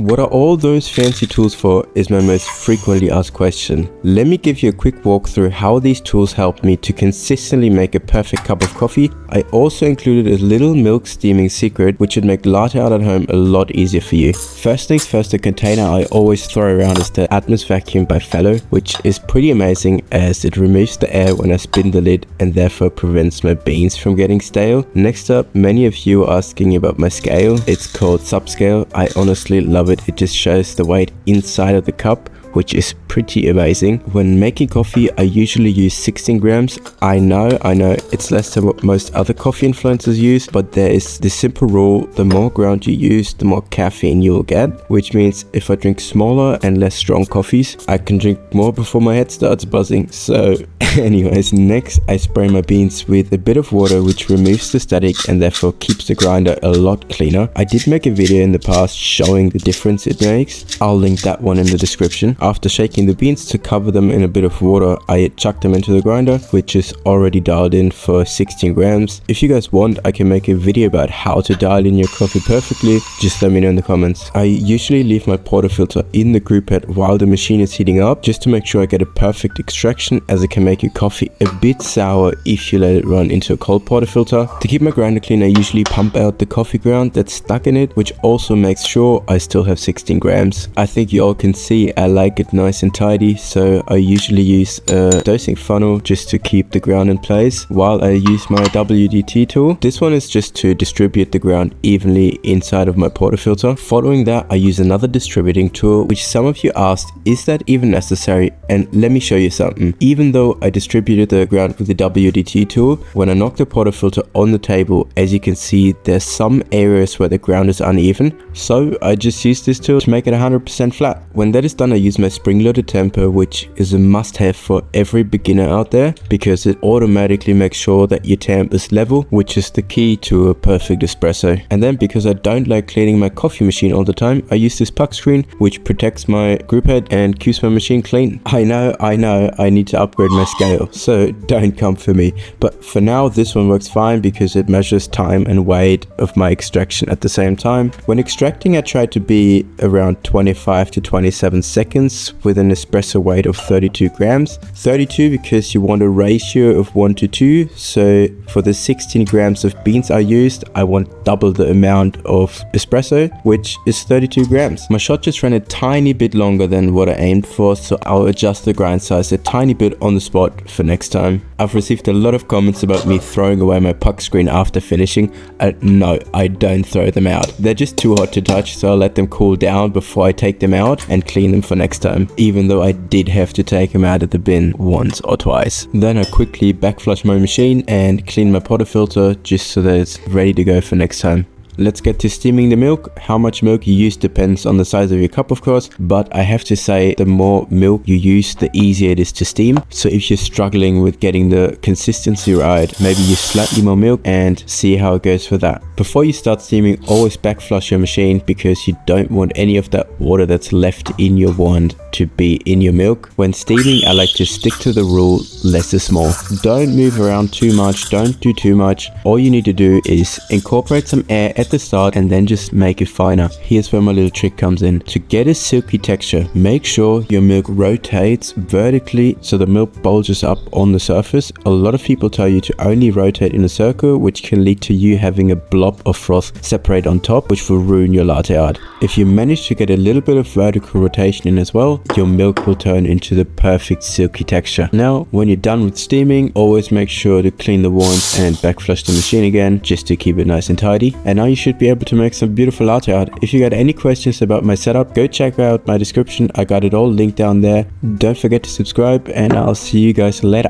What are all those fancy tools for is my most frequently asked question. Let me give you a quick walk through how these tools help me to consistently make a perfect cup of coffee. I also included a little milk steaming secret which would make latte art at home a lot easier for you. First things first, the container I always throw around is the Atmos Vacuum by Fellow, which is pretty amazing as it removes the air when I spin the lid and therefore prevents my beans from getting stale. Next up, many of you are asking about my scale. It's called Subscale. I honestly love it. It just shows the weight inside of the cup, which is pretty amazing. When making coffee, I usually use 16 grams. I know, it's less than what most other coffee influencers use, but there is this simple rule: the more ground you use, the more caffeine you will get, which means if I drink smaller and less strong coffees, I can drink more before my head starts buzzing. So anyways, next I spray my beans with a bit of water, which removes the static and therefore keeps the grinder a lot cleaner. I did make a video in the past showing the difference it makes. I'll link that one in the description. After shaking the beans to cover them in a bit of water, I chuck them into the grinder, which is already dialed in for 16 grams. If you guys want, I can make a video about how to dial in your coffee perfectly. Just let me know in the comments. I usually leave my portafilter in the brew pad while the machine is heating up, just to make sure I get a perfect extraction, as it can make your coffee a bit sour if you let it run into a cold portafilter. To keep my grinder clean, I usually pump out the coffee ground that's stuck in it, which also makes sure I still have 16 grams. I think you all can see I like it nice and tidy, so I usually use a dosing funnel just to keep the ground in place while I use my WDT tool. This one is just to distribute the ground evenly inside of my portafilter. Following that, I use another distributing tool, which some of you asked, is that even necessary? And let me show you something. Even though I distributed the ground with the WDT tool, when I knock the portafilter on the table, as you can see, there's some areas where the ground is uneven, so I just use this tool to make it 100% flat. When that is done, I use my spring-loaded temper, which is a must-have for every beginner out there, because it automatically makes sure that your temp is level, which is the key to a perfect espresso. And then, because I don't like cleaning my coffee machine all the time, I use this puck screen, which protects my brew pad and keeps my machine clean. I know, I need to upgrade my scale, so don't come for me. But for now, this one works fine because it measures time and weight of my extraction at the same time. When extracting, I try to be around 25 to 27 seconds with an espresso weight of 32 grams. 32 because you want a ratio of 1 to 2. So for the 16 grams of beans I used, I want double the amount of espresso, which is 32 grams. My shot just ran a tiny bit longer than what I aimed for, so I'll adjust the grind size a tiny bit on the spot for next time. I've received a lot of comments about me throwing away my puck screen after finishing. No, I don't throw them out. They're just too hot to touch, so I'll let them cool down before I take them out and clean them for next time, even though I did have to take them out of the bin once or twice. Then I quickly backflush my machine and clean my portafilter just so that it's ready to go for next time. Let's get to steaming the milk. How much milk you use depends on the size of your cup, of course, but I have to say the more milk you use, the easier it is to steam. So if you're struggling with getting the consistency right, maybe use slightly more milk and see how it goes for that. Before you start steaming, always backflush your machine because you don't want any of that water that's left in your wand to be in your milk. When steaming, I like to stick to the rule less is more. Don't move around too much, don't do too much. All you need to do is incorporate some air at the start and then just make it finer. Here's where my little trick comes in. To get a silky texture, make sure your milk rotates vertically so the milk bulges up on the surface. A lot of people tell you to only rotate in a circle, which can lead to you having a blob of froth separate on top, which will ruin your latte art. If you manage to get a little bit of vertical rotation in as well, your milk will turn into the perfect silky texture. Now, when you're done with steaming, always make sure to clean the wands and backflush the machine again, just to keep it nice and tidy. And now you should be able to make some beautiful latte art. If you got any questions about my setup, go check out my description. I got it all linked down there. Don't forget to subscribe, and I'll see you guys later.